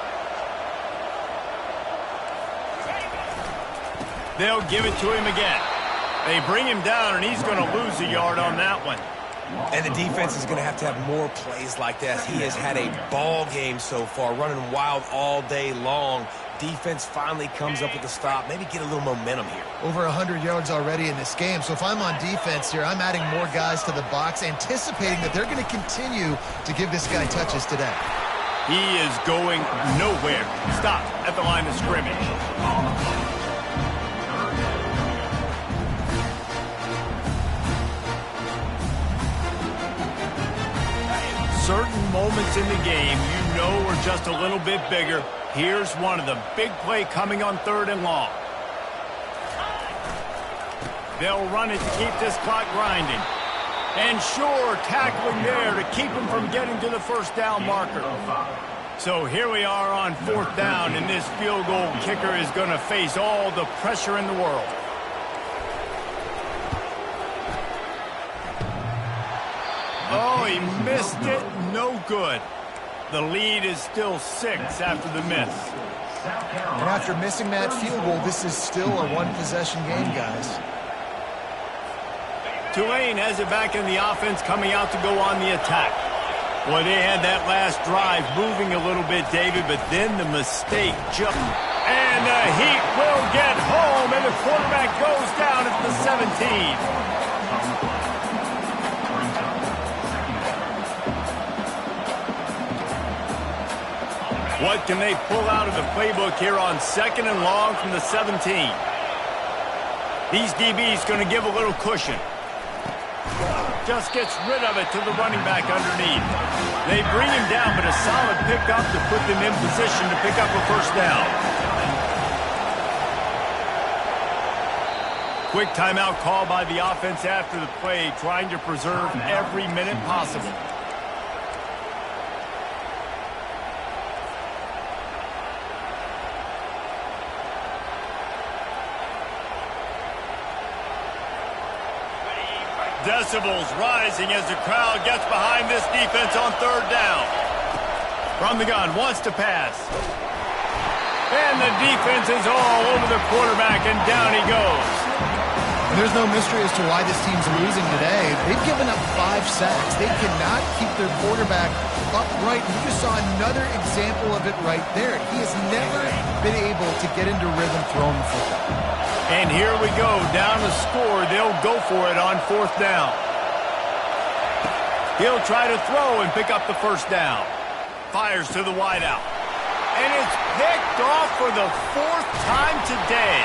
[SPEAKER 1] They'll give it to him again. They bring him down, and he's going to lose a yard on that one.
[SPEAKER 3] And the defense is going to have more plays like that. He has had a ball game so far, running wild all day long. Defense finally comes up with a stop. Maybe get a little momentum here.
[SPEAKER 2] Over 100 yards already in this game. So if I'm on defense here, I'm adding more guys to the box, anticipating that they're going to continue to give this guy touches today.
[SPEAKER 1] He is going nowhere. Stop at the line of scrimmage. Certain moments in the game you know are just a little bit bigger. Here's one of the big play coming on 3rd and long. They'll run it to keep this clock grinding. And sure, tackling there to keep him from getting to the 1st down marker. So here we are on 4th down, and this field goal kicker is going to face all the pressure in the world. Oh, he missed it. No good. The lead is still 6 after the miss.
[SPEAKER 2] And after missing that field goal, this is still a one-possession game, guys.
[SPEAKER 1] Tulane has it back in the offense, coming out to go on the attack. Boy, they had that last drive moving a little bit, David, but then the mistake jumped. And the Heat will get home, and the quarterback goes down at the 17. What can they pull out of the playbook here on 2nd and long from the 17? These DBs going to give a little cushion. Just gets rid of it to the running back underneath. They bring him down, but a solid pickup to put them in position to pick up a 1st down. Quick timeout call by the offense after the play, trying to preserve every minute possible. Decibels rising as the crowd gets behind this defense on 3rd down. From the gun, wants to pass. And the defense is all over the quarterback, and down he goes.
[SPEAKER 2] There's no mystery as to why this team's losing today. They've given up 5 sacks. They cannot keep their quarterback upright. You just saw another example of it right there. He has never been able to get into rhythm throwing the football.
[SPEAKER 1] And here we go, down the score. They'll go for it on 4th down. He'll try to throw and pick up the 1st down. Fires to the wideout. And it's picked off for the 4th time today.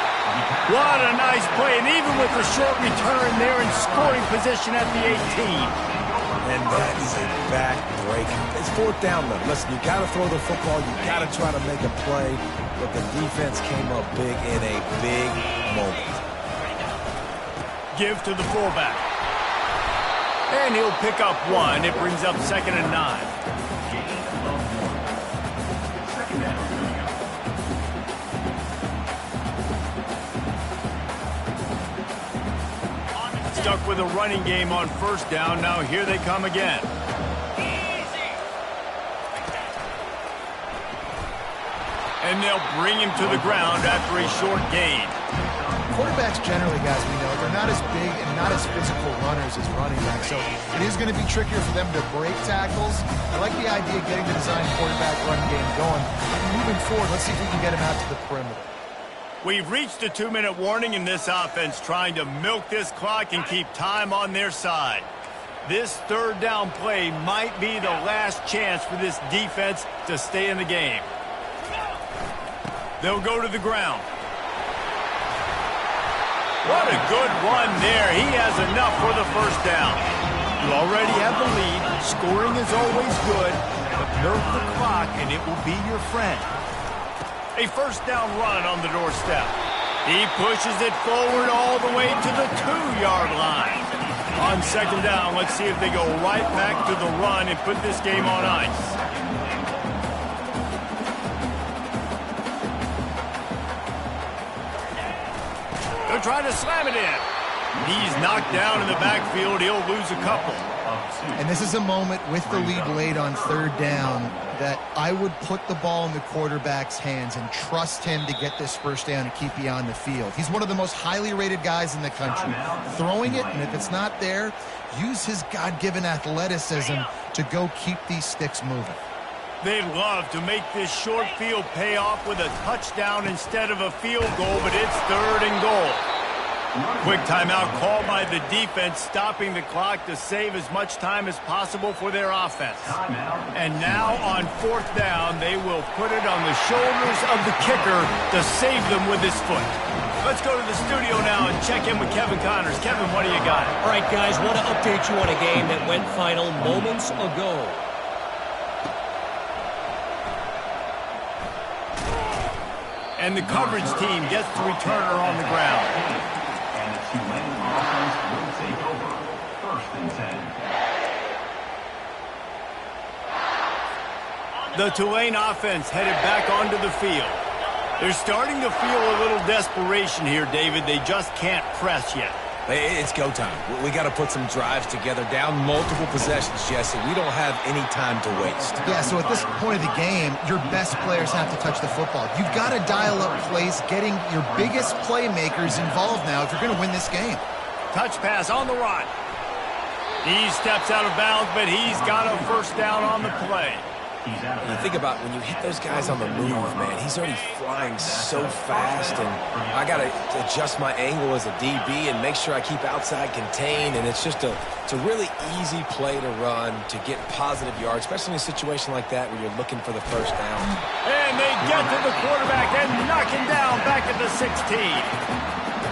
[SPEAKER 1] What a nice play. And even with the short return, they're in scoring position at the 18.
[SPEAKER 3] And that is a back-breaker. It's 4th down, though. Listen, you got to throw the football. You got to try to make a play. But the defense came up big in a big moment.
[SPEAKER 1] Give to the fullback. And he'll pick up 1. It brings up 2nd and 9. Stuck with a running game on 1st down. Now here they come again. And they'll bring him to the ground after a short gain.
[SPEAKER 2] Quarterbacks generally, guys, we know, they're not as big and not as physical runners as running backs, so it is going to be trickier for them to break tackles. I like the idea of getting the design quarterback run game going. Moving forward, let's see if we can get him out to the perimeter.
[SPEAKER 1] We've reached a 2-minute warning in this offense, trying to milk this clock and keep time on their side. This 3rd down play might be the last chance for this defense to stay in the game. They'll go to the ground. What a good run there. He has enough for the 1st down. You already have the lead. Scoring is always good, but milk the clock and it will be your friend. A 1st down run on the doorstep. He pushes it forward all the way to the 2-yard line. On 2nd down, let's see if they go right back to the run and put this game on ice. They'll try to slam it in. He's knocked down in the backfield. He'll lose a couple.
[SPEAKER 2] And this is a moment with the lead late on 3rd down that I would put the ball in the quarterback's hands and trust him to get this 1st down and keep you on the field. He's one of the most highly rated guys in the country. Throwing it, and if it's not there, use his God-given athleticism to go keep these sticks moving.
[SPEAKER 1] They'd love to make this short field pay off with a touchdown instead of a field goal, but it's 3rd and goal. Quick timeout called by the defense, stopping the clock to save as much time as possible for their offense. And now on 4th down, they will put it on the shoulders of the kicker to save them with his foot. Let's go to the studio now and check in with Kevin Connors. Kevin, what do you got?
[SPEAKER 4] All right, guys, want to update you on a game that went final moments ago.
[SPEAKER 1] And the coverage team gets the returner on the ground.
[SPEAKER 5] And the Tulane offense will take over. 1st and 10.
[SPEAKER 1] The Tulane offense headed back onto the field. They're starting to feel a little desperation here, David. They just can't press yet.
[SPEAKER 3] It's go time. We got to put some drives together, down multiple possessions, Jesse. We don't have any time to waste.
[SPEAKER 2] Yeah, so at this point of the game, your best players have to touch the football. You've got to dial up plays, getting your biggest playmakers involved now if you're going to win this game.
[SPEAKER 1] Touch pass on the run. He steps out of bounds, but he's got a 1st down on the play.
[SPEAKER 3] You think about when you hit those guys on the move, man, he's already flying so fast, and I got to adjust my angle as a DB and make sure I keep outside contained, and it's just a really easy play to run to get positive yards, especially in a situation like that where you're looking for the 1st down.
[SPEAKER 1] And they get to the quarterback and knock him down back at the 16.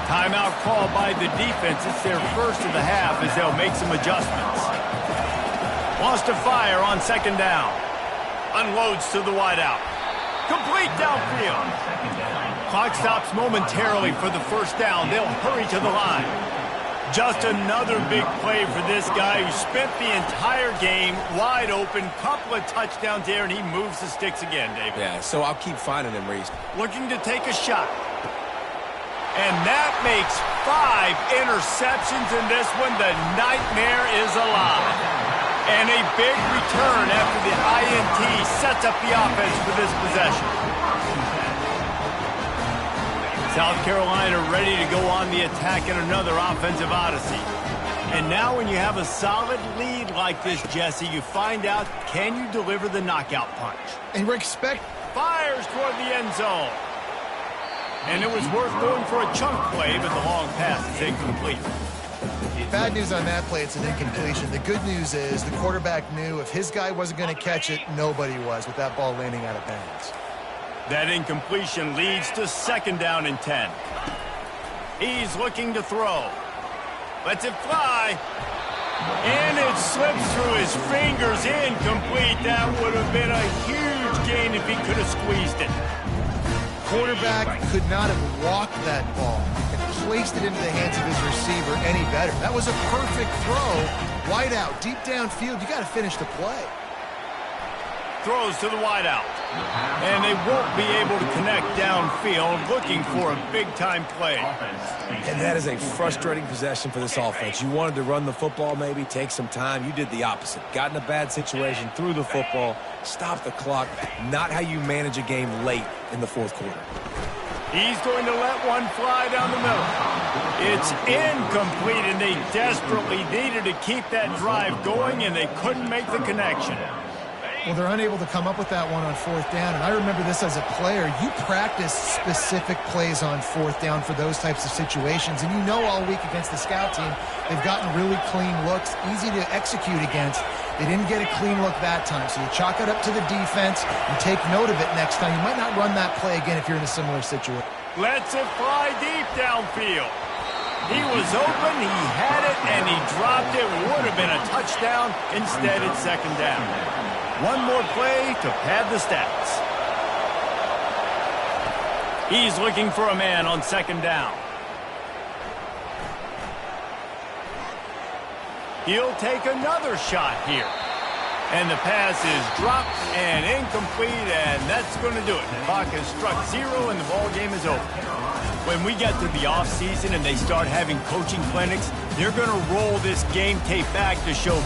[SPEAKER 1] Timeout called by the defense. It's their 1st of the half as they'll make some adjustments. Wants to fire on 2nd down. Unloads to the wideout. Complete downfield. Clock stops momentarily for the 1st down. They'll hurry to the line. Just another big play for this guy who spent the entire game wide open. Couple of touchdowns there, and he moves the sticks again, David.
[SPEAKER 3] Yeah, so I'll keep finding him, Reese.
[SPEAKER 1] Looking to take a shot. And that makes 5 interceptions in this one. The nightmare is alive. And a big return after the INT sets up the offense for this possession. South Carolina ready to go on the attack in another offensive odyssey. And now when you have a solid lead like this, Jesse, you find out, can you deliver the knockout punch?
[SPEAKER 2] And we're
[SPEAKER 1] fires toward the end zone. And it was worth going for a chunk play, but the long pass is incomplete.
[SPEAKER 2] Bad news on that play, it's an incompletion. The good news is the quarterback knew if his guy wasn't going to catch it, nobody was with that ball landing out of bounds.
[SPEAKER 1] That incompletion leads to 2nd down and 10. He's looking to throw. Lets it fly. And it slips through his fingers. Incomplete. That would have been a huge gain if he could have squeezed it.
[SPEAKER 2] Quarterback could not have walked that ball and placed it into the hands of his receiver any better. That was a perfect throw. Wide out, deep downfield. You got to finish the play.
[SPEAKER 1] Throws to the wideout. And they won't be able to connect downfield, looking for a big-time play.
[SPEAKER 3] And that is a frustrating possession for this offense. You wanted to run the football, maybe take some time. You did the opposite. Got in a bad situation, threw the football, stopped the clock. Not how you manage a game late in the 4th quarter.
[SPEAKER 1] He's going to let one fly down the middle. It's incomplete, and they desperately needed to keep that drive going, and they couldn't make the connection.
[SPEAKER 2] Well, they're unable to come up with that one on 4th down, and I remember this as a player. You practice specific plays on 4th down for those types of situations, and you know all week against the scout team, they've gotten really clean looks, easy to execute against. They didn't get a clean look that time, so you chalk it up to the defense and take note of it next time. You might not run that play again if you're in a similar situation.
[SPEAKER 1] Lets it fly deep downfield. He was open, he had it, and he dropped it. It would have been a touchdown. Instead, it's 2nd down. One more play to pad the stats. He's looking for a man on 2nd down. He'll take another shot here. And the pass is dropped and incomplete, and that's going to do it. The clock has struck 0, and the ball game is over. When we get to the offseason and they start having coaching clinics, they're going to roll this game tape back to show